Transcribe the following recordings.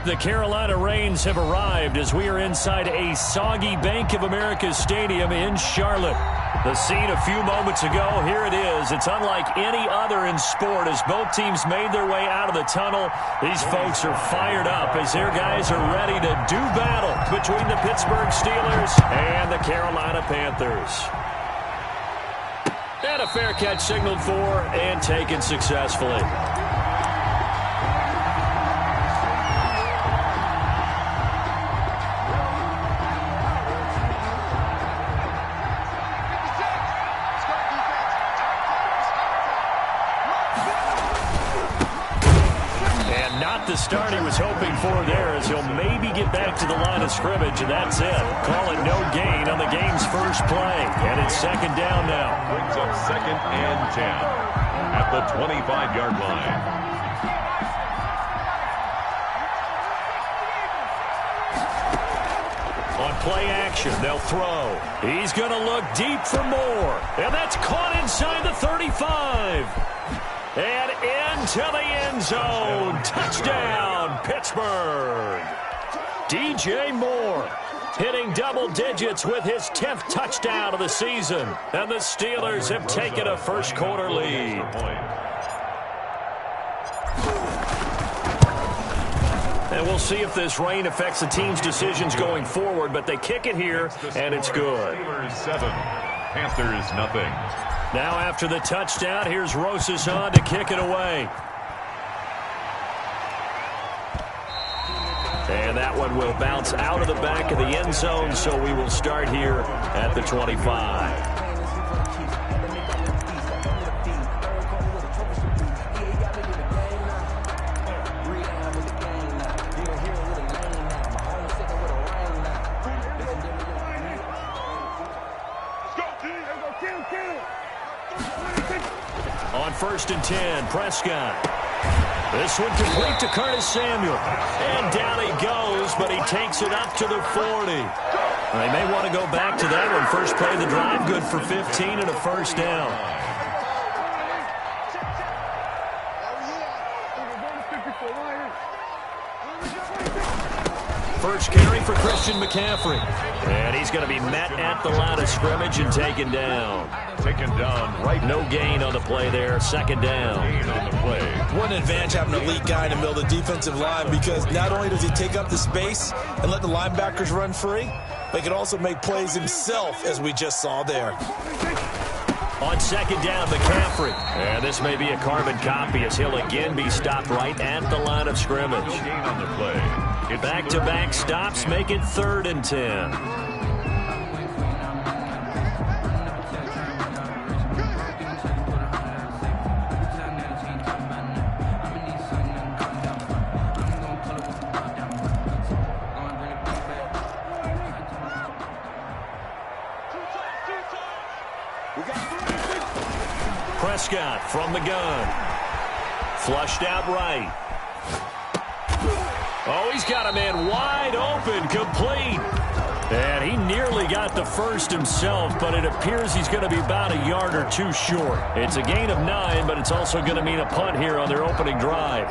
The Carolina Rains have arrived as we are inside a soggy Bank of America Stadium in Charlotte. The scene a few moments ago, here it is. It's unlike any other in sport as both teams made their way out of the tunnel. These folks are fired up as their guys are ready to do battle between the Pittsburgh Steelers and the Carolina Panthers. And a fair catch signaled for and taken successfully. The start he was hoping for there as he'll maybe get back to the line of scrimmage, and that's it. Call it no gain on the game's first play, and it's second down now. Brings up 2nd and 10 at the 25-yard line. On play action, they'll throw. He's going to look deep for more, and that's caught inside the 35. And into the end zone. Touchdown, Pittsburgh. DJ Moore hitting double digits with his 10th touchdown of the season. And the Steelers have taken a first quarter lead. And we'll see if this rain affects the team's decisions going forward, but they kick it here, and it's good. Steelers 7, Panthers nothing. Now after the touchdown, here's Rosas on to kick it away. And that one will bounce out of the back of the end zone, so we will start here at the 25. On 1st and 10, Prescott. This one complete to Curtis Samuel. And down he goes, but he takes it up to the 40. They may want to go back to that one. First play of the drive, good for 15 and a first down. First carry for Christian McCaffrey. And he's going to be met at the line of scrimmage and taken down. Taken down right. No gain on the play there. Second down. Gain on the play. What an advantage having an elite guy in the middle of the defensive line, because not only does he take up the space and let the linebackers run free, but he can also make plays himself, as we just saw there. On second down, McCaffrey. And this may be a carbon copy as he'll again be stopped right at the line of scrimmage. No gain on the play. Back-to-back stops make it 3rd and 10. Prescott from the gun. Flushed out right. Oh, he's got a man wide open, complete. And he nearly got the first himself, but it appears he's going to be about a yard or two short. It's a gain of 9, but it's also going to mean a punt here on their opening drive.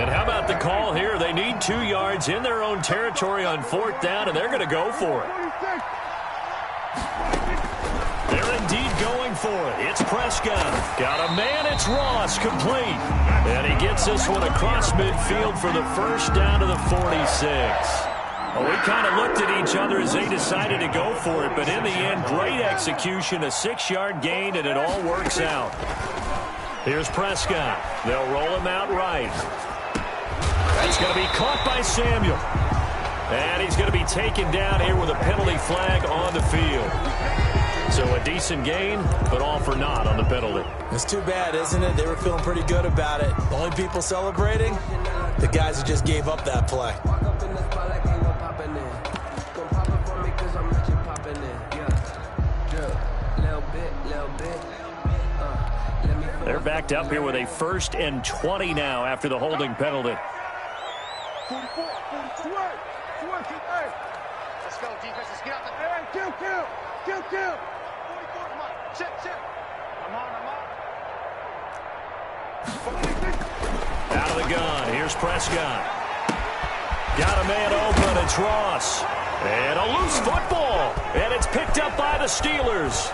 And how about the call here? They need 2 yards in their own territory on 4th down, and they're going to go for it. They're indeed going for it. It's Prescott. Got a man. It's Ross. Complete. And he gets this one across midfield for the first down to the 46. Well, we kind of looked at each other as they decided to go for it, but in the end, great execution, a 6-yard gain, and it all works out. Here's Prescott. They'll roll him out right. It's going to be caught by Samuel. And he's going to be taken down here with a penalty flag on the field. So a decent gain, but all for naught on the penalty. It's too bad, isn't it? They were feeling pretty good about it. The only people celebrating, the guys who just gave up that play. They're backed up here with a 1st and 20 now after the holding penalty. 44, 42, let's go, defense. Let's get out there. Kill. 44, come on. Check. I'm on. Out of the gun. Here's Prescott. Got a man open. It's Ross. And a loose football. And it's picked up by the Steelers.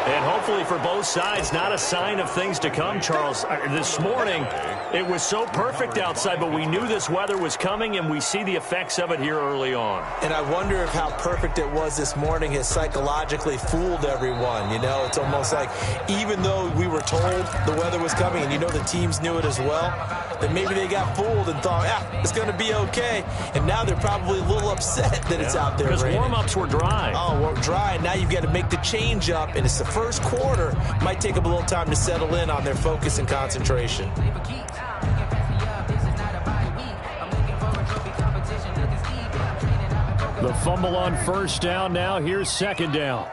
And hopefully for both sides, not a sign of things to come, Charles. This morning, it was so perfect outside, but we knew this weather was coming, and we see the effects of it here early on. And I wonder if how perfect it was this morning has psychologically fooled everyone. You know, it's almost like even though we were told the weather was coming, and you know the teams knew it as well, that maybe they got fooled and thought, it's going to be okay. And now they're probably a little upset that it's out there because raining. Warm-ups were dry. Oh, we're dry, and now you've got to make the change up, and it's the first quarter. Might take them a little time to settle in on their focus and concentration. The fumble on first down now. Here's second down.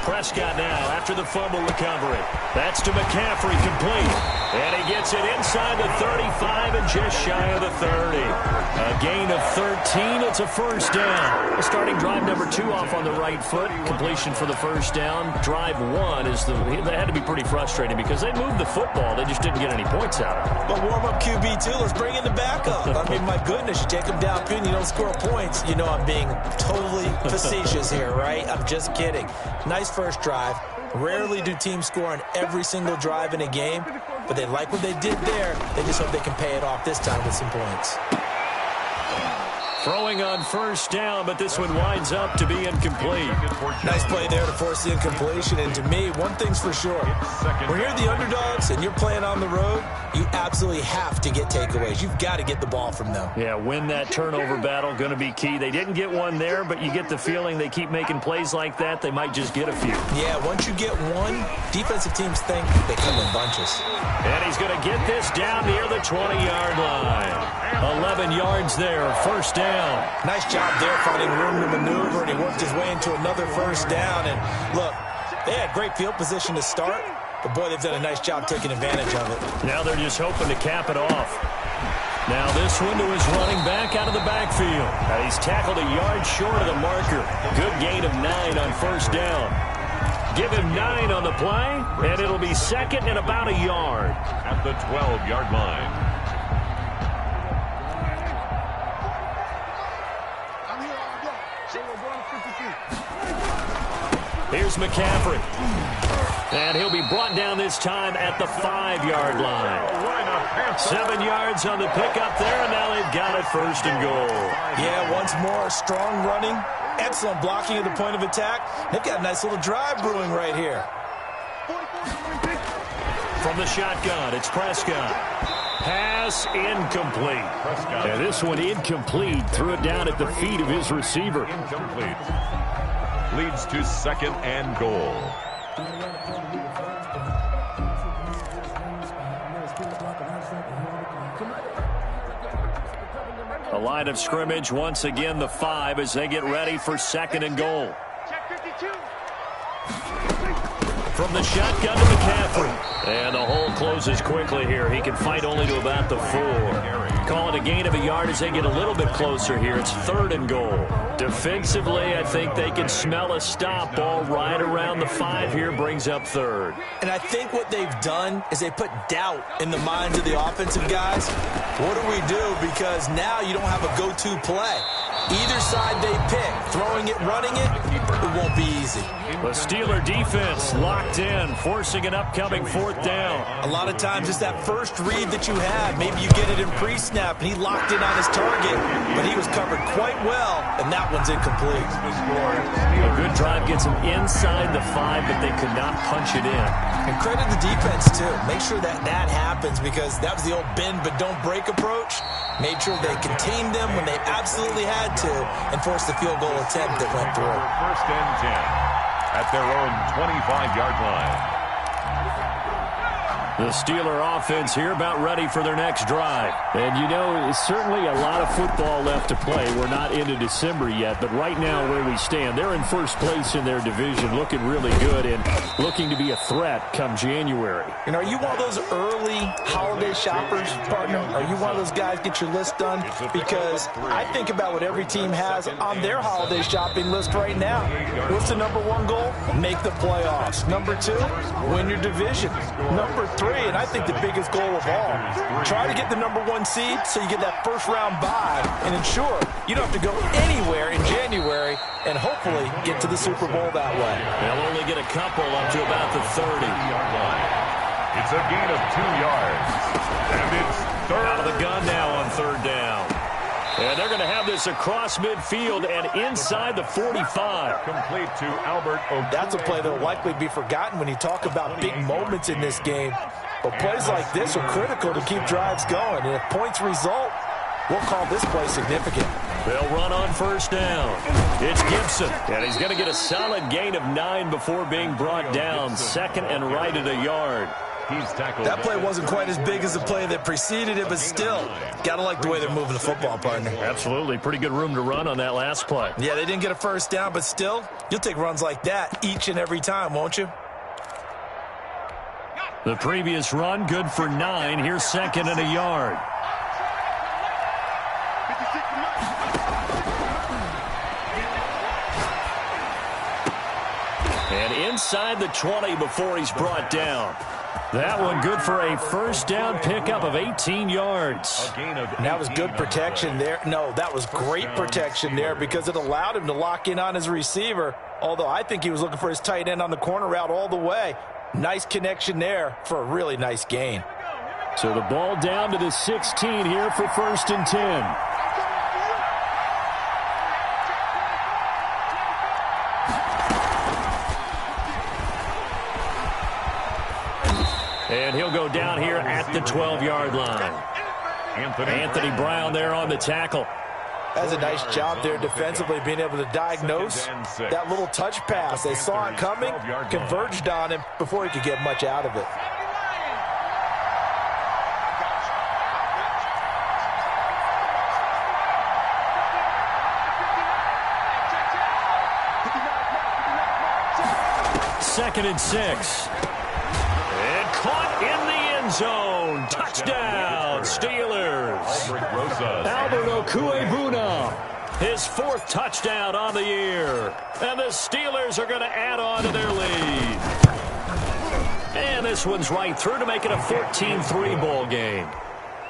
Prescott now after the fumble recovery. That's to McCaffrey, complete. And he gets it inside the 35 and just shy of the 30. A gain of 13. It's a first down. Starting drive number 2 off on the right foot. Completion for the first down. Drive 1 is they had to be pretty frustrating because they moved the football. They just didn't get any points out of it. But warm-up QB, too. Let's bring in the backup. I mean, my goodness, you take them down, and you don't score points. You know I'm being totally facetious here, right? I'm just kidding. Nice first drive. Rarely do teams score on every single drive in a game, but they like what they did there. They just hope they can pay it off this time with some points. Throwing on first down, but this one winds up to be incomplete. Nice play there to force the incompletion. And to me, one thing's for sure. When you're the underdogs and you're playing on the road, you absolutely have to get takeaways. You've got to get the ball from them. Yeah, win that turnover battle, going to be key. They didn't get one there, but you get the feeling they keep making plays like that, they might just get a few. Yeah, once you get one, defensive teams think they come in bunches. And he's going to get this down near the 20-yard line. 11 yards there, first down. Nice job there finding room to maneuver, and he worked his way into another first down. And look, they had great field position to start, but boy, they've done a nice job taking advantage of it. Now they're just hoping to cap it off. Now this one to his running back out of the backfield. He's tackled a yard short of the marker. Good gain of 9 on first down. Give him 9 on the play, and it'll be second and about a yard. At the 12-yard line. Here's McCaffrey. And he'll be brought down this time at the 5-yard line. 7 yards on the pickup there, and now they've got it first and goal. Yeah, once more, strong running, excellent blocking at the point of attack. They've got a nice little drive brewing right here. From the shotgun, it's Prescott. Pass incomplete. And this one incomplete. Threw it down at the feet of his receiver. Incomplete. Leads to second and goal. A line of scrimmage, once again the 5 as they get ready for second and goal. From the shotgun to McCaffrey. And the hole closes quickly here. He can fight only to about the 4. Call it a gain of a yard as they get a little bit closer here. It's third and goal. Defensively, I think they can smell a stop. Ball right around the 5 here, brings up third. And I think what they've done is they put doubt in the minds of the offensive guys. What do we do? Because now you don't have a go-to play. Either side they pick, throwing it, running it, it won't be easy. The Steeler defense locked in, forcing an upcoming fourth down. A lot of times it's that first read that you have. Maybe you get it in pre-snap, and he locked in on his target, but he was covered quite well, and that one's incomplete. A good drive gets him inside the 5, but they could not punch it in. And credit the defense, too. Make sure that happens, because that was the old bend but don't break approach. Made sure they contained them when they absolutely had to and forced the field goal attempt that went through. First and 10 at their own 25-yard line. The Steeler offense here about ready for their next drive. And, you know, certainly a lot of football left to play. We're not into December yet, but right now where we stand, they're in first place in their division, looking really good and looking to be a threat come January. And are you one of those early holiday shoppers, partner? Are you one of those guys get your list done? Because I think about what every team has on their holiday shopping list right now. What's the number 1 goal? Make the playoffs. Number 2, win your division. Number 3, 3, and I think the biggest goal of all, try to get the #1 seed so you get that first-round bye and ensure you don't have to go anywhere in January and hopefully get to the Super Bowl that way. They'll only get a couple up to about the 30. It's a gain of 2 yards. And it's third. Out of the gun now on third down. And they're going to have this across midfield and inside the 45. Complete to Albert O'Connor. That's a play that will likely be forgotten when you talk about big moments in this game. But plays like this are critical to keep drives going. And if points result, we'll call this play significant. They'll run on first down. It's Gibson, and he's going to get a solid gain of 9 before being brought down. Second and right at a yard. He's tackled. That play wasn't quite as big as the play that preceded it, but still, got to like the way they're moving the football, partner. Absolutely. Pretty good room to run on that last play. Yeah, they didn't get a first down, but still, you'll take runs like that each and every time, won't you? The previous run, good for 9. Here's second and a yard. And inside the 20 before he's brought down. That one good for a first down pickup of 18 yards. And that was good protection there. No, that was great protection there because it allowed him to lock in on his receiver, although I think he was looking for his tight end on the corner route all the way. Nice connection there for a really nice gain. So the ball down to the 16 here for first and 10. And he'll go down here at the 12-yard line. Anthony Brown there on the tackle. That's a nice job there defensively, being able to diagnose that little touch pass. They saw it coming, converged on him before he could get much out of it. Second and 6. And caught in the end zone. Touchdown, Steelers. Albert Okuebuna, his 4th touchdown on the year. And the Steelers are going to add on to their lead. And this one's right through to make it a 14-3 ball game.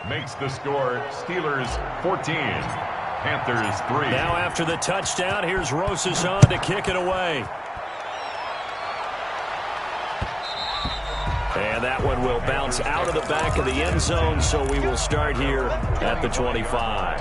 Makes the score Steelers 14, Panthers 3. Now after the touchdown, here's Rosas on to kick it away. And that one will bounce out of the back of the end zone, so we will start here at the 25.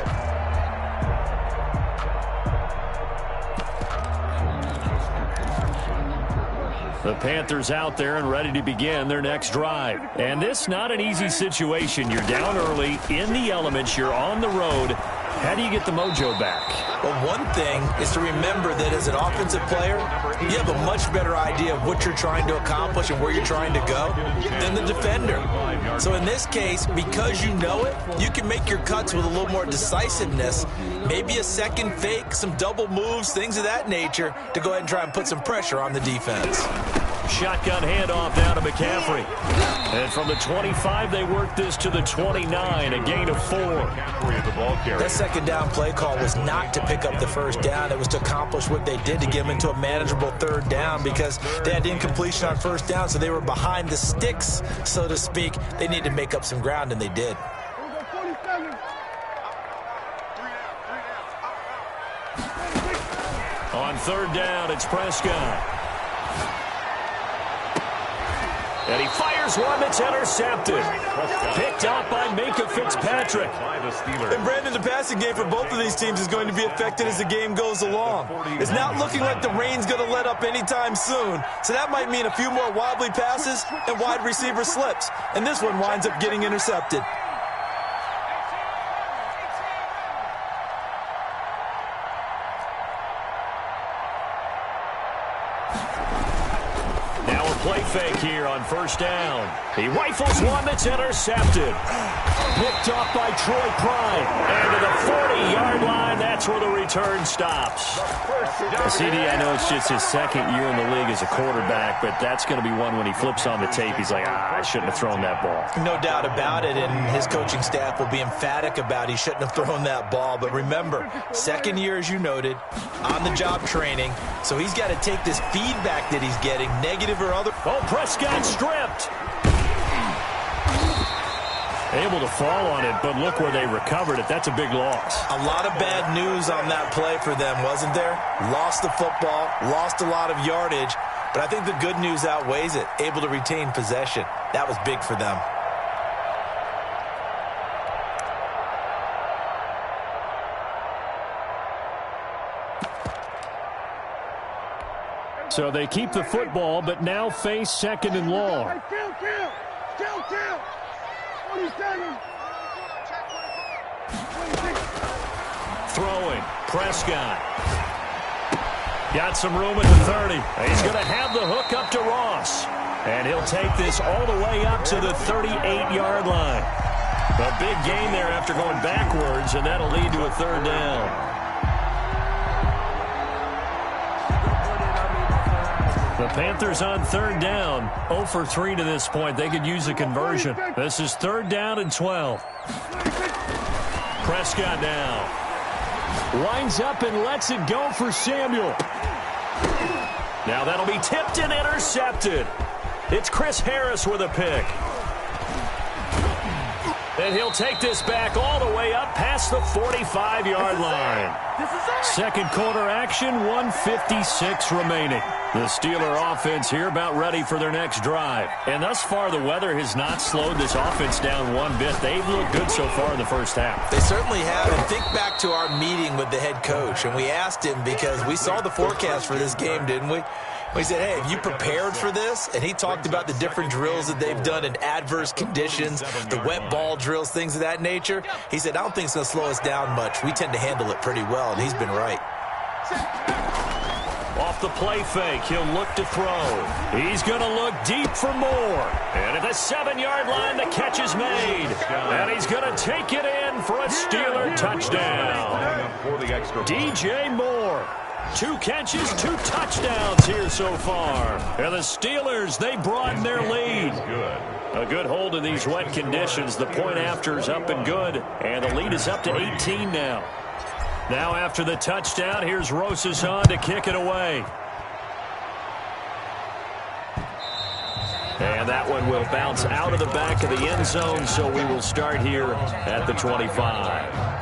The Panthers out there and ready to begin their next drive. And this not an easy situation. You're down early, in the elements, you're on the road. How do you get the mojo back? Well, one thing is to remember that as an offensive player, you have a much better idea of what you're trying to accomplish and where you're trying to go than the defender. So in this case, because you know it, you can make your cuts with a little more decisiveness, maybe a second fake, some double moves, things of that nature, to go ahead and try and put some pressure on the defense. Shotgun handoff down to McCaffrey. And from the 25, they work this to the 29, a gain of 4. That second down play call was not to pick up the first down. It was to accomplish what they did to get them into a manageable third down because they had incompletion on first down, so they were behind the sticks, so to speak. They needed to make up some ground, and they did. On third down, it's Prescott. And he fires one that's intercepted. Picked out by Minkah Fitzpatrick. And Brandon, the passing game for both of these teams is going to be affected as the game goes along. It's not looking like the rain's going to let up anytime soon. So that might mean a few more wobbly passes and wide receiver slips. And this one winds up getting intercepted. Play fake here on first down. He rifles one that's intercepted. Picked off by Troy Prime. And to the 40-yard line, that's where the return stops. CD, I know it's just his second year in the league as a quarterback, but that's going to be one when he flips on the tape. He's like, I shouldn't have thrown that ball. No doubt about it, and his coaching staff will be emphatic about he shouldn't have thrown that ball. But remember, second year, as you noted, on-the-job training, so he's got to take this feedback that he's getting, negative or other. Oh, Prescott stripped. Able to fall on it, but look where they recovered it. That's a big loss. A lot of bad news on that play for them, wasn't there? Lost the football, lost a lot of yardage, but I think the good news outweighs it. Able to retain possession. That was big for them. So they keep the football, but now face second and long. Still. 40 seconds. Throwing. Prescott. Got some room at the 30. He's going to have the hook up to Ross. And he'll take this all the way up to the 38-yard line. A big gain there after going backwards, and that'll lead to a third down. The Panthers on third down, 0 for 3 to this point. They could use a conversion. This is third down and 12. Prescott now. Lines up and lets it go for Samuel. Now that'll be tipped and intercepted. It's Chris Harris with a pick. And he'll take this back all the way up past the 45-yard line. Second quarter action, 1:56 remaining. The Steeler offense here about ready for their next drive. And thus far, the weather has not slowed this offense down one bit. They've looked good so far in the first half. They certainly have. And think back to our meeting with the head coach. And we asked him, because we saw the forecast for this game, didn't we? We said, hey, have you prepared for this? And he talked about the different drills that they've done in adverse conditions, the wet ball drills, things of that nature. He said, I don't think it's going to slow us down much. We tend to handle it pretty well, and he's been right. Off the play fake, he'll look to throw. He's going to look deep for more. And at the 7-yard line, the catch is made. And he's going to take it in for a Steeler touchdown. DJ Moore. 2 catches, 2 touchdowns here so far. And the Steelers, they broaden their lead. A good hold in these wet conditions. The point after is up and good. And the lead is up to 18 now. Now after the touchdown, here's Rosas on to kick it away. And that one will bounce out of the back of the end zone, so we will start here at the 25.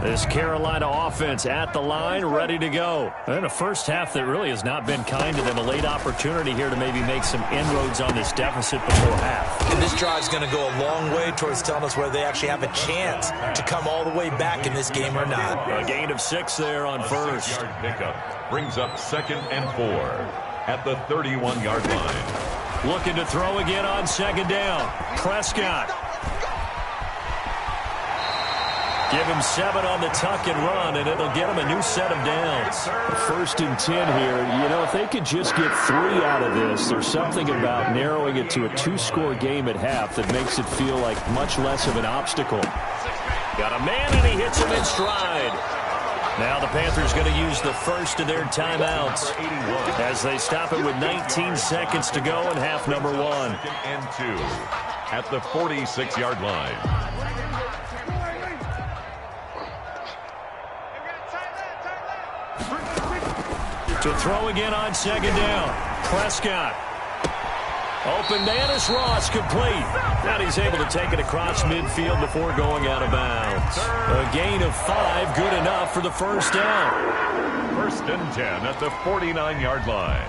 This Carolina offense at the line, ready to go. And a first half that really has not been kind to them. A late opportunity here to maybe make some inroads on this deficit before half. And this drive's going to go a long way towards telling us whether they actually have a chance to come all the way back in this game or not. A gain of 6 there on first. 6-yard pickup brings up 2nd and 4 at the 31-yard line. Looking to throw again on 2nd down. Prescott. Give him 7 on the tuck and run, and it'll get him a new set of downs. 1st and 10 here. You know, if they could just get 3 out of this, there's something about narrowing it to a 2-score game at half that makes it feel like much less of an obstacle. Got a man, and he hits him in stride. Now the Panthers going to use the first of their timeouts as they stop it with 19 seconds to go in half number 1. 2nd and 2 at the 46-yard line. To throw again on 2nd down. Prescott. Open man is Ross, complete. And he's able to take it across midfield before going out of bounds. A gain of 5, good enough for the first down. 1st and 10 at the 49-yard line.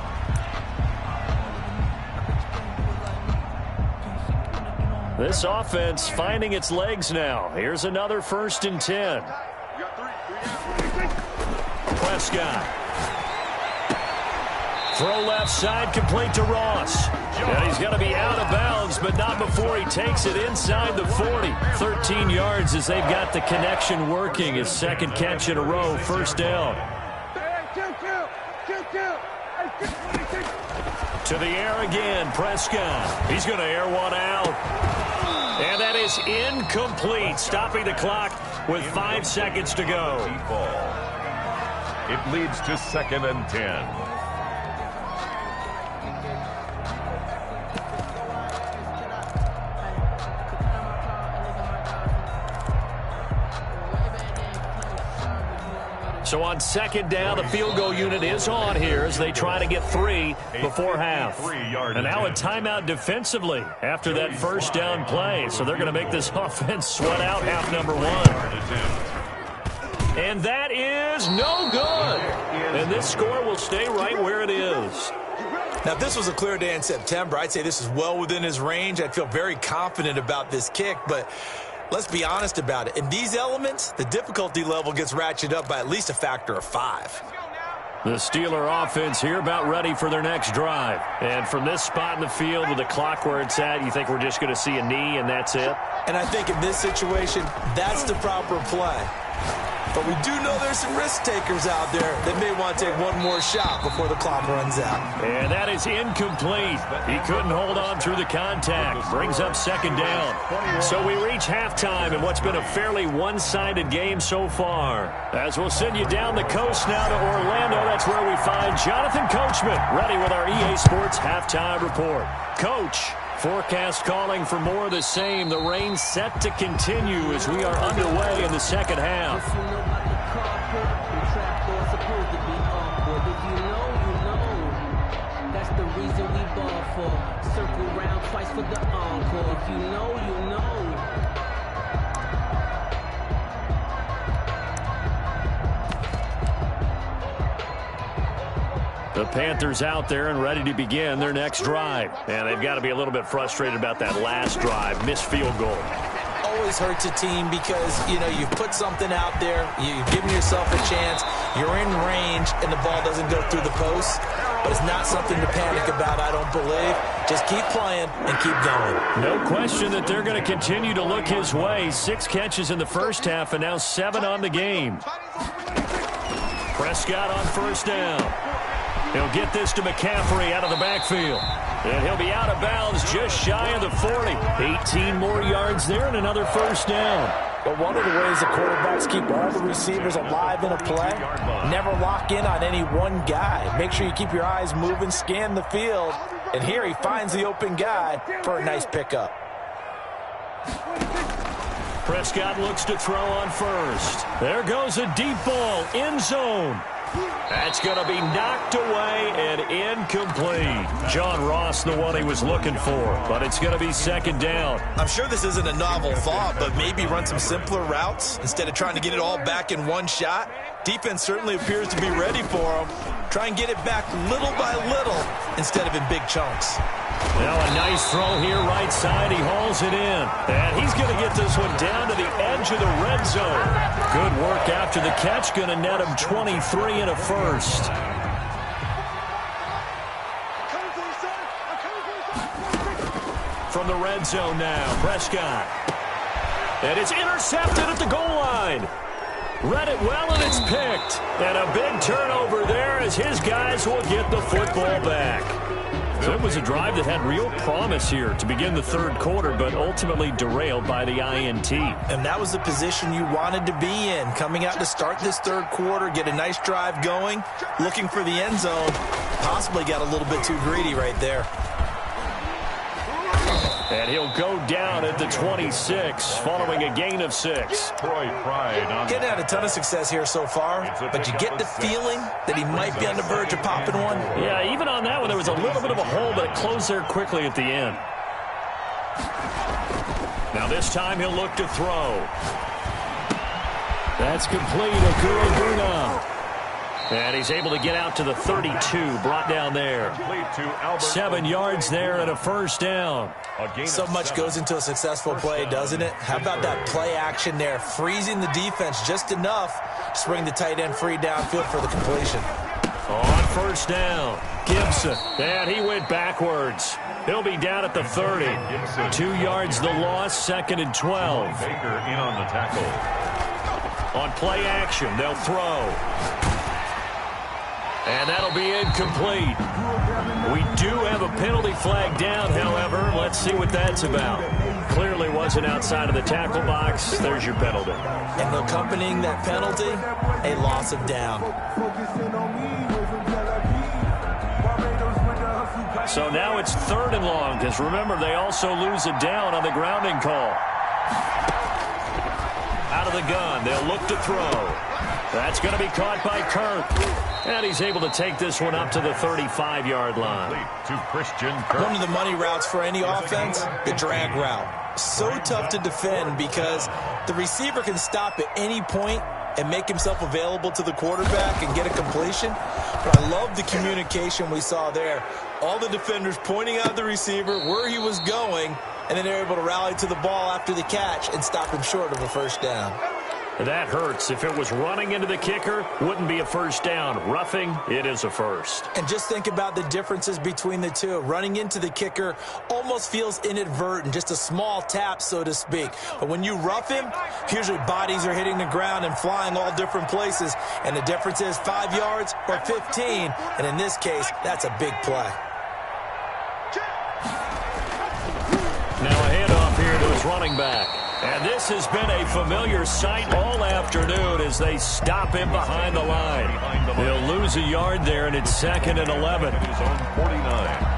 This offense finding its legs now. Here's another 1st and 10. Prescott. Throw left side, complete to Ross. And he's going to be out of bounds, but not before he takes it inside the 40. 13 yards as they've got the connection working. His 2nd catch in a row, 1st down. To the air again, Prescott. He's going to air one out. And that is incomplete, stopping the clock with 5 seconds to go. It leads to 2nd and 10. So on second down, the field goal unit is on here as they try to get 3 before half. And now a timeout defensively after that first down play. So they're going to make this offense sweat out half number 1. And that is no good. And this score will stay right where it is. Now, if this was a clear day in September, I'd say this is well within his range. I'd feel very confident about this kick, but let's be honest about it. In these elements, the difficulty level gets ratcheted up by at least a factor of 5. The Steeler offense here about ready for their next drive. And from this spot in the field with the clock where it's at, you think we're just going to see a knee and that's it? And I think in this situation, that's the proper play. But we do know there's some risk takers out there that may want to take one more shot before the clock runs out. And that is incomplete. He couldn't hold on through the contact. Brings up second down. So we reach halftime in what's been a fairly one-sided game so far. As we'll send you down the coast now to Orlando, that's where we find Jonathan Coachman, ready with our EA Sports Halftime Report. Coach, forecast calling for more of the same. The rain set to continue as we are underway in the second half. That's the reason we ball for. Circle round twice for the encore. If you know, you know. The Panthers out there and ready to begin their next drive. And they've got to be a little bit frustrated about that last drive. Missed field goal. Always hurts a team because, you know, you've put something out there, you've given yourself a chance, you're in range, and the ball doesn't go through the post. But it's not something to panic about, I don't believe. Just keep playing and keep going. No question that they're going to continue to look his way. 6 catches in the first half and now 7 on the game. Prescott on first down. He'll get this to McCaffrey out of the backfield. And he'll be out of bounds just shy of the 40. 18 more yards there and another first down. But one of the ways the quarterbacks keep all the receivers alive in a play, never lock in on any one guy. Make sure you keep your eyes moving, scan the field. And here he finds the open guy for a nice pickup. Prescott looks to throw on first. There goes a deep ball, end zone. That's going to be knocked away and incomplete. John Ross, the one he was looking for, but it's going to be second down. I'm sure this isn't a novel thought, but maybe run some simpler routes instead of trying to get it all back in one shot. Defense certainly appears to be ready for him. Try and get it back little by little instead of in big chunks. Now a nice throw here right side. He hauls it in. And he's going to get this one down to the edge of the red zone. Good work after the catch. Going to net him 23 and a first. From the red zone now, Prescott. And it's intercepted at the goal line. Read it well, and it's picked. And a big turnover there as his guys will get the football back. So it was a drive that had real promise here to begin the third quarter, but ultimately derailed by the INT. And that was the position you wanted to be in. Coming out to start this third quarter, get a nice drive going, looking for the end zone. Possibly got a little bit too greedy right there. And he'll go down at the 26, following a gain of 6. Getting had a ton of success here so far, but you get the feeling that he might be on the verge of popping one. Yeah, even on that one, there was a little bit of a hole, but it closed there quickly at the end. Now this time he'll look to throw. That's complete. Akura. And he's able to get out to the 32, brought down there. 7 yards there and a first down. So much goes into a successful play, doesn't it? How about that play action there, freezing the defense just enough to bring the tight end free downfield for the completion. On first down, Gibson. And he went backwards. He'll be down at the 30. 2 yards the loss, second and 12. Baker in on the tackle. On play action, they'll throw. And that'll be incomplete. We do have a penalty flag down, however. Let's see what that's about. Clearly wasn't outside of the tackle box. There's your penalty. And accompanying that penalty, a loss of down. So now it's third and long, because remember, they also lose a down on the grounding call. Out of the gun, they'll look to throw. That's going to be caught by Kirk. And he's able to take this one up to the 35-yard line. To Christian Kirk. One of the money routes for any offense, the drag route. So tough to defend because the receiver can stop at any point and make himself available to the quarterback and get a completion. But I love the communication we saw there. All the defenders pointing out the receiver, where he was going, and then they're able to rally to the ball after the catch and stop him short of a first down. That hurts. If it was running into the kicker, wouldn't be a first down. Roughing, it is a first. And just think about the differences between the two. Running into the kicker almost feels inadvertent, just a small tap, so to speak. But when you rough him, usually bodies are hitting the ground and flying all different places. And the difference is 5 yards or 15. And in this case, that's a big play. Now a handoff here to his running back. And this has been a familiar sight all afternoon as they stop him behind the line. They'll lose a yard there, and it's 2nd and 11. His own 49.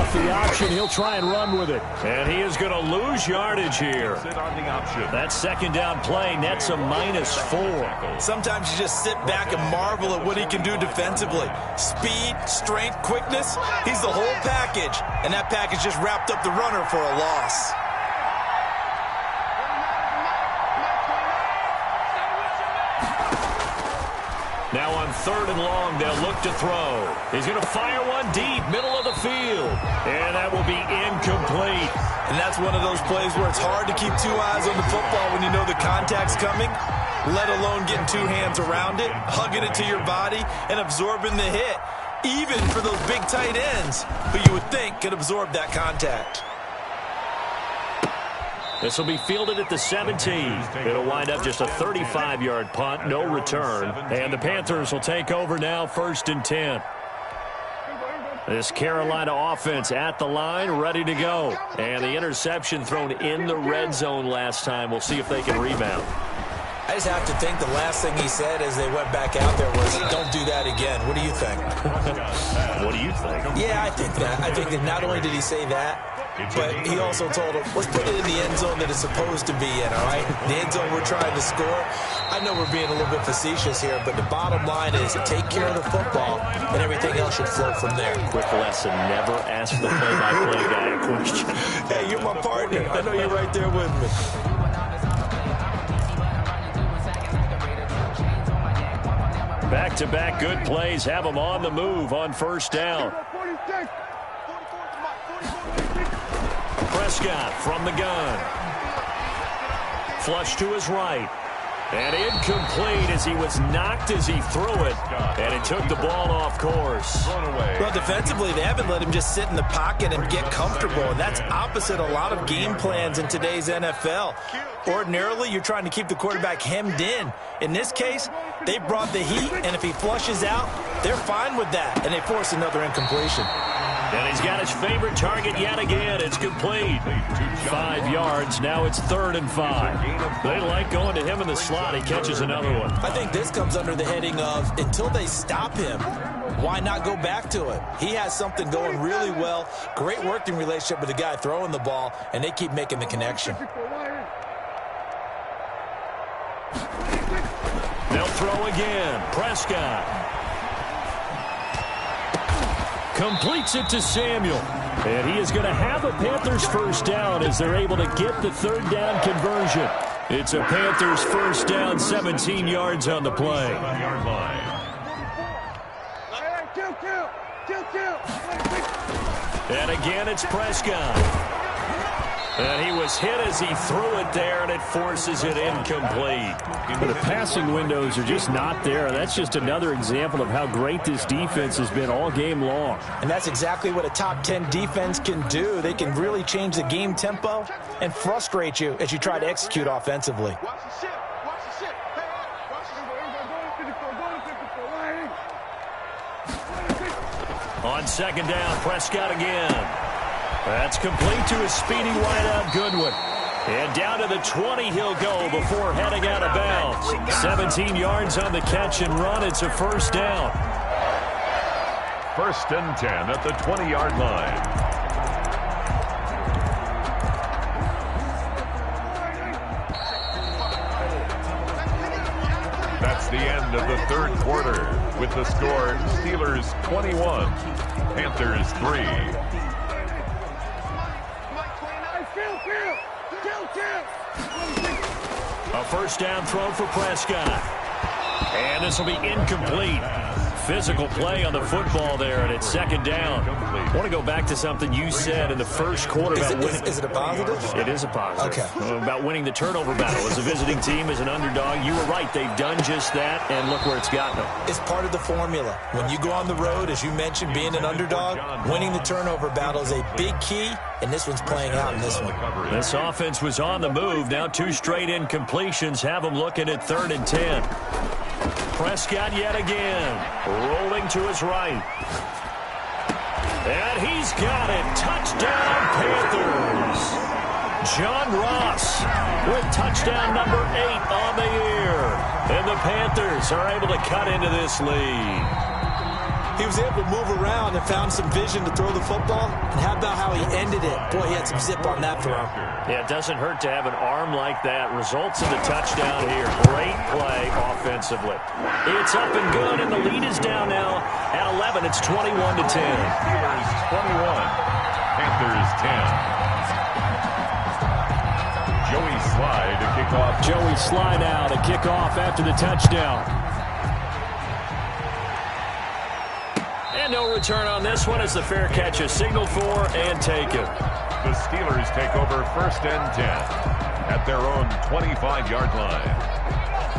The option, he'll try and run with it. And he is going to lose yardage here. That second down play nets a -4. Sometimes you just sit back and marvel at what he can do defensively. Speed, strength, quickness, he's the whole package. And that package just wrapped up the runner for a loss. Now on 3rd and long, they'll look to throw. He's going to fire one deep, middle of the field. And that will be incomplete. And that's one of those plays where it's hard to keep 2 eyes on the football when you know the contact's coming, let alone getting 2 hands around it, hugging it to your body, and absorbing the hit. Even for those big tight ends, who you would think could absorb that contact. This will be fielded at the 17. It'll wind up just a 35-yard punt, no return. And the Panthers will take over now, 1st and 10. This Carolina offense at the line, ready to go. And the interception thrown in the red zone last time. We'll see if they can rebound. I just have to think the last thing he said as they went back out there was, don't do that again. What do you think? What do you think? Yeah, I think that. I think that not only did he say that, but he also told him, let's put it in the end zone that it's supposed to be in, all right? The end zone we're trying to score. I know we're being a little bit facetious here, but the bottom line is take care of the football, and everything else should flow from there. Quick lesson, never ask the play-by-play guy a question. Hey, you're my partner. I know you're right there with me. Back-to-back good plays have them on the move on 1st down. Prescott from the gun. Flush to his right. And incomplete as he was knocked as he threw it. And it took the ball off course. Well, defensively, they haven't let him just sit in the pocket and get comfortable. And that's opposite a lot of game plans in today's NFL. Ordinarily, you're trying to keep the quarterback hemmed in. In this case, they brought the heat, and if he flushes out, they're fine with that. And they force another incompletion. And he's got his favorite target yet again. It's complete. 5 yards. Now it's 3rd and 5. They like going to him in the slot. He catches another one. I think this comes under the heading of until they stop him, why not go back to it? He has something going really well. Great working relationship with the guy throwing the ball, and they keep making the connection. They'll throw again. Prescott completes it to Samuel. And he is going to have a Panthers first down as they're able to get the 3rd down conversion. It's a Panthers first down, 17 yards on the play. And again, it's Prescott. And he was hit as he threw it there, and it forces it incomplete. The passing windows are just not there. That's just another example of how great this defense has been all game long. And that's exactly what a top 10 defense can do. They can really change the game tempo and frustrate you as you try to execute offensively. On 2nd down, Prescott again. That's complete to his speedy wideout, Goodwin. And down to the 20 he'll go before heading out of bounds. 17 yards on the catch and run. It's a first down. First and 10 at the 20-yard line. That's the end of the third quarter with the score Steelers 21, Panthers 3. A first down throw for Prescott. And this will be incomplete. Physical play on the football there, and it's second down. I want to go back to something you said in the first quarter about winning. Is it a positive? It is a positive. Okay. About winning the turnover battle. As a visiting team, as an underdog, you were right. They've done just that, and look where it's gotten them. It's part of the formula. When you go on the road, as you mentioned, being an underdog, winning the turnover battle is a big key, and this one's playing out in this one. This offense was on the move. Now 2 straight incompletions have them looking at 3rd and 10. Prescott yet again, rolling to his right. And he's got it. Touchdown, Panthers. John Ross with touchdown number 8 on the year. And the Panthers are able to cut into this lead. He was able to move around and found some vision to throw the football. And how about how he ended it? Boy, he had some zip on that throw. Yeah, it doesn't hurt to have an arm like that. Results in the touchdown here. Great play offensively. It's up and good, and the lead is down now at 11. It's 21-10. Steelers 21, Panthers 10. Joey Sly to kick off. Joey Sly now to kick off after the touchdown. And no return on this one as the fair catch is signaled for and taken. The Steelers take over first and 10 at their own 25-yard line.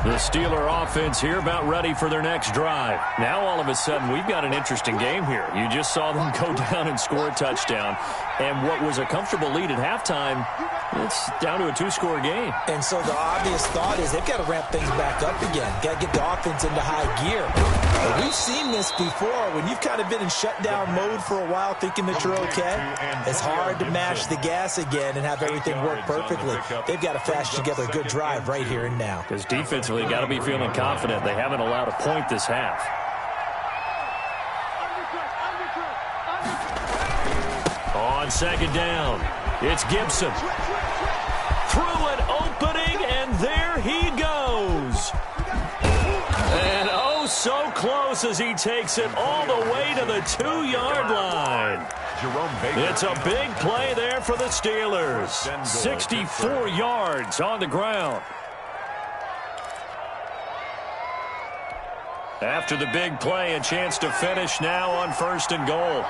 The Steeler offense here about ready for their next drive. Now all of a sudden we've got an interesting game here. You just saw them go down and score a touchdown. And what was a comfortable lead at halftime, it's down to a 2-score game. And so the obvious thought is they've got to ramp things back up again. Got to get the offense into high gear. But we've seen this before. When you've kind of been in shutdown mode for a while thinking that you're okay, it's hard to mash the gas again and have everything work perfectly. They've got to fashion together a good drive right here and now. Because defensively, got to be feeling confident. They haven't allowed a point this half. On second down, it's Gibson. Through an opening, and there he goes. And oh, so close as he takes it all the way to the 2-yard line. It's a big play there for the Steelers. 64 yards on the ground. After the big play, a chance to finish now on 1st and goal.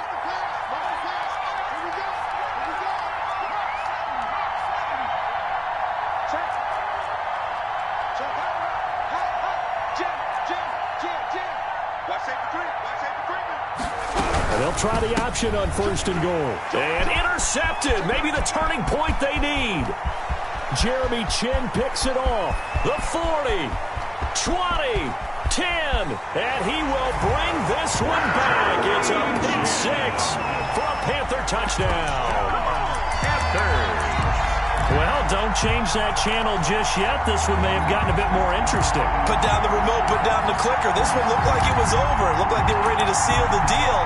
They'll try the option on 1st and goal. And intercepted. Maybe the turning point they need. Jeremy Chin picks it off. The 40, 20, 10, and he will bring this one back. It's a pick 6 for a Panther touchdown. Panthers. Well, don't change that channel just yet. This one may have gotten a bit more interesting. Put down the remote, put down the clicker. This one looked like it was over. It looked like they were ready to seal the deal.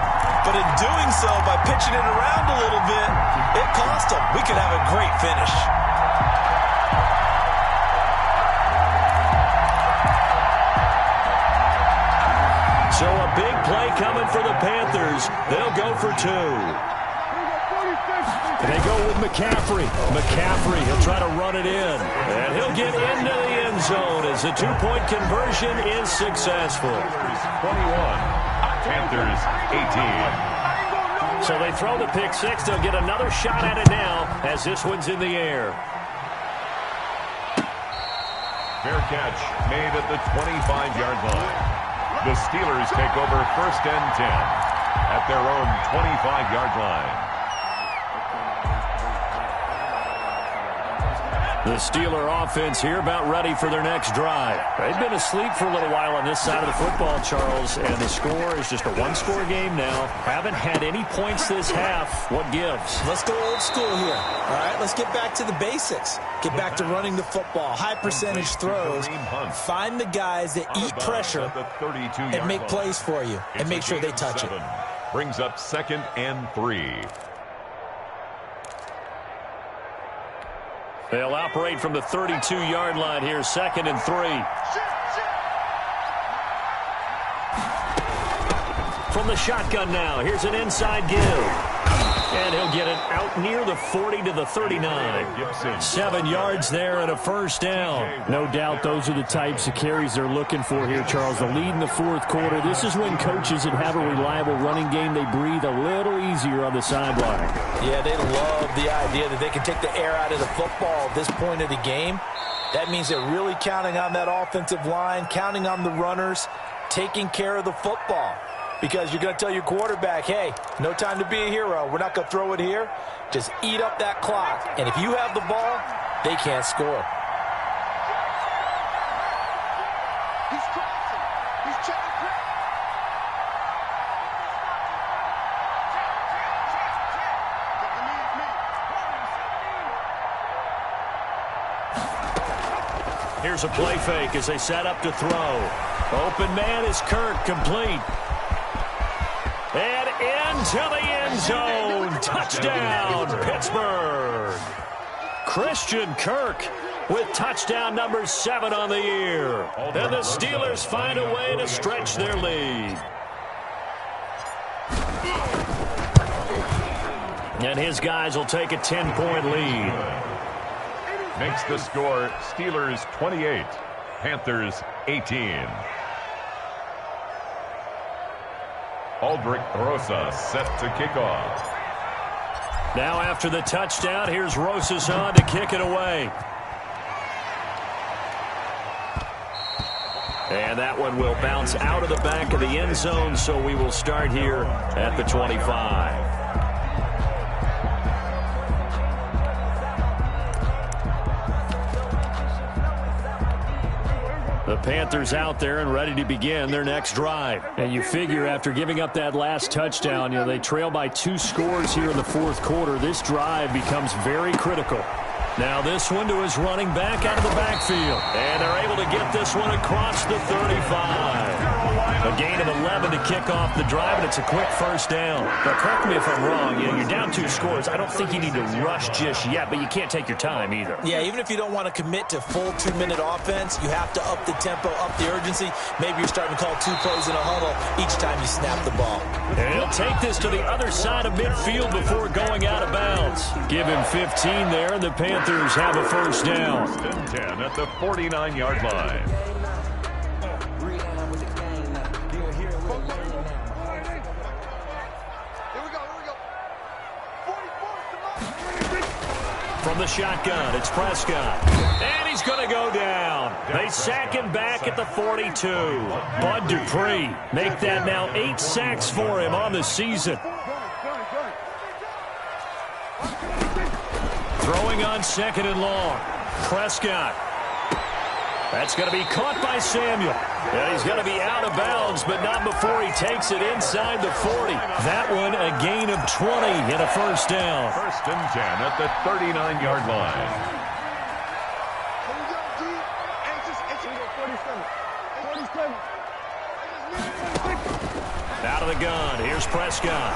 But in doing so, by pitching it around a little bit, it cost them. We could have a great finish. So a big play coming for the Panthers. They'll go for 2. And they go with McCaffrey. McCaffrey, he'll try to run it in. And he'll get into the end zone as the 2-point conversion is successful. 21, Panthers 18. So they throw the pick 6. They'll get another shot at it now as this one's in the air. Fair catch made at the 25-yard line. The Steelers take over first and 10 at their own 25-yard line. The Steeler offense here about ready for their next drive. They've been asleep for a little while on this side of the football, Charles, and the score is just a 1-score game now. Haven't had any points this half. What gives? Let's go old school here. All right, let's get back to the basics. Get back to running the football, high percentage throws. Find the guys that eat pressure and make plays for you and make sure they touch it. Brings up 2nd and 3. They'll operate from the 32-yard line here, 2nd and 3. From the shotgun now, here's an inside give. And he'll get it out near the 40 to the 39. 7 yards there and a first down. No doubt those are the types of carries they're looking for here, Charles. The lead in the fourth quarter. This is when coaches that have a reliable running game, they breathe a little easier on the sideline. Yeah, they love the idea that they can take the air out of the football at this point of the game. That means they're really counting on that offensive line, counting on the runners, taking care of the football. Because you're going to tell your quarterback, hey, no time to be a hero. We're not going to throw it here. Just eat up that clock. And if you have the ball, they can't score. He's crossing. He's checking quick. Here's a play fake as they set up to throw. Open man is Kirk, complete. And into the end zone. Touchdown, Pittsburgh. Christian Kirk with touchdown number 7 on the year. And the Steelers find a way to stretch their lead. And his guys will take a 10-point lead. Makes the score Steelers 28, Panthers 18. Aldrich Rosas set to kick off. Now after the touchdown, here's Rosas on to kick it away. And that one will bounce out of the back of the end zone, so we will start here at the 25. The Panthers out there and ready to begin their next drive. And you figure after giving up that last touchdown, they trail by 2 scores here in the fourth quarter. This drive becomes very critical. Now this one to his running back out of the backfield. And they're able to get this one across the 35. A gain of 11 to kick off the drive, and it's a quick first down. Now, correct me if I'm wrong. You're down 2 scores. I don't think you need to rush just yet, but you can't take your time either. Yeah, even if you don't want to commit to full 2-minute offense, you have to up the tempo, up the urgency. Maybe you're starting to call 2 plays in a huddle each time you snap the ball. And he'll take this to the other side of midfield before going out of bounds. Give him 15 there, and the Panthers have a first down. 10 at the 49-yard line. From the shotgun, it's Prescott. And he's going to go down. They sack him back at the 42. Bud Dupree make that now 8 sacks for him on the season. Throwing on 2nd and long. Prescott. That's going to be caught by Samuel. And he's going to be out of bounds, but not before he takes it inside the 40. That one a gain of 20 and a first down. 1st and 10 at the 39-yard line. Out of the gun. Here's Prescott.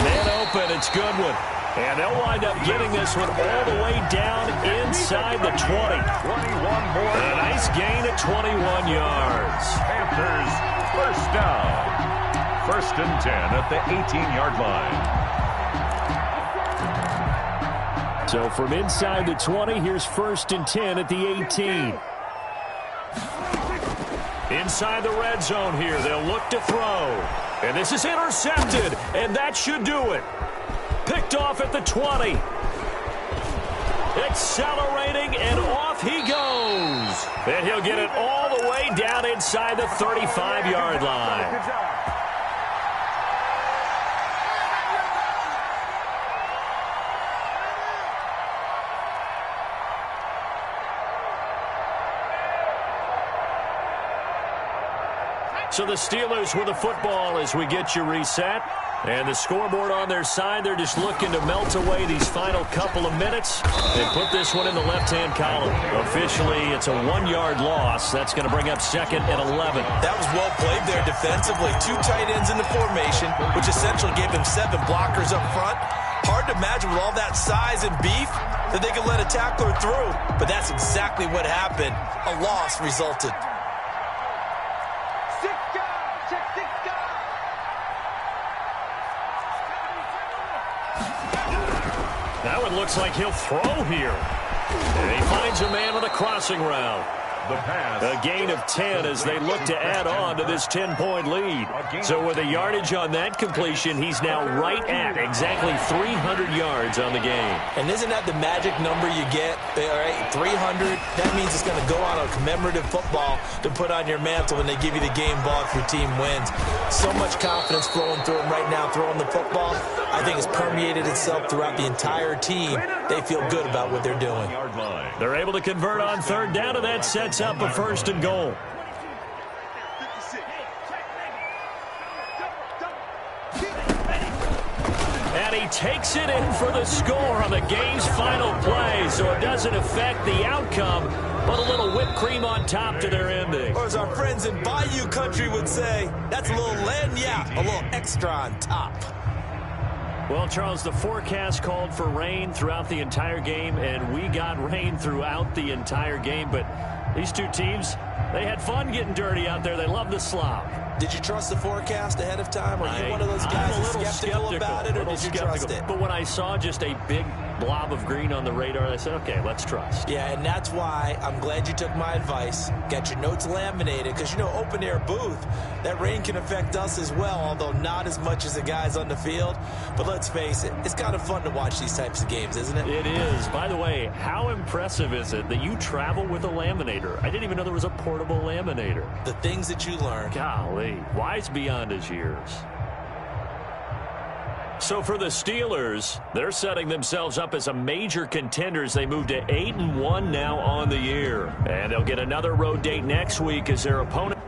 Man open. It's Goodwin. And they'll wind up getting this one all the way down inside the 20. 21 more. A nice gain of 21 yards. Panthers first down. 1st and 10 at the 18-yard line. So from inside the 20, here's 1st and 10 at the 18. Inside the red zone here, they'll look to throw. And this is intercepted, and that should do it. Picked off at the 20. Accelerating, and off he goes. And he'll get it all the way down inside the 35-yard line. So the Steelers with the football as we get you reset. And the scoreboard on their side, they're just looking to melt away these final couple of minutes and put this one in the left-hand column. Officially, it's a 1-yard loss. That's going to bring up second and 11. That was well played there defensively. 2 tight ends in the formation, which essentially gave them 7 blockers up front. Hard to imagine with all that size and beef that they could let a tackler through. But that's exactly what happened. A loss resulted. Now it looks like he'll throw here. And he finds a man on the crossing route. The pass. A gain of 10 as they look to add on to this 10-point lead. So with a yardage on that completion, he's now right at exactly 300 yards on the game. And isn't that the magic number you get? All right, 300. That means it's going to go on a commemorative football to put on your mantle when they give you the game ball if your team wins. So much confidence flowing through him right now, throwing the football. I think it's permeated itself throughout the entire team. They feel good about what they're doing. They're able to convert on third down, and that sets up a first and goal. And he takes it in for the score on the game's final play, so it doesn't affect the outcome, but a little whipped cream on top to their ending. Or as our friends in Bayou Country would say, that's a little lagniappe, a little extra on top. Well, Charles, the forecast called for rain throughout the entire game, and we got rain throughout the entire game. But these two teams, they had fun getting dirty out there. They love the slop. Did you trust the forecast ahead of time? Are you one of those guys who's skeptical about it, or did you trust it? But when I saw just a big blob of green on the radar, I said, okay, let's trust. Yeah, and that's why I'm glad you took my advice. Got your notes laminated, because, you know, open-air booth, that rain can affect us as well, although not as much as the guys on the field. But let's face it, it's kind of fun to watch these types of games, isn't it? It is. By the way, how impressive is it that you travel with a laminator? I didn't even know there was a portable laminator. The things that you learn. Golly, wise beyond his years. So for the Steelers, they're setting themselves up as a major contender as they move to 8-1 now on the year. And they'll get another road date next week as their opponent.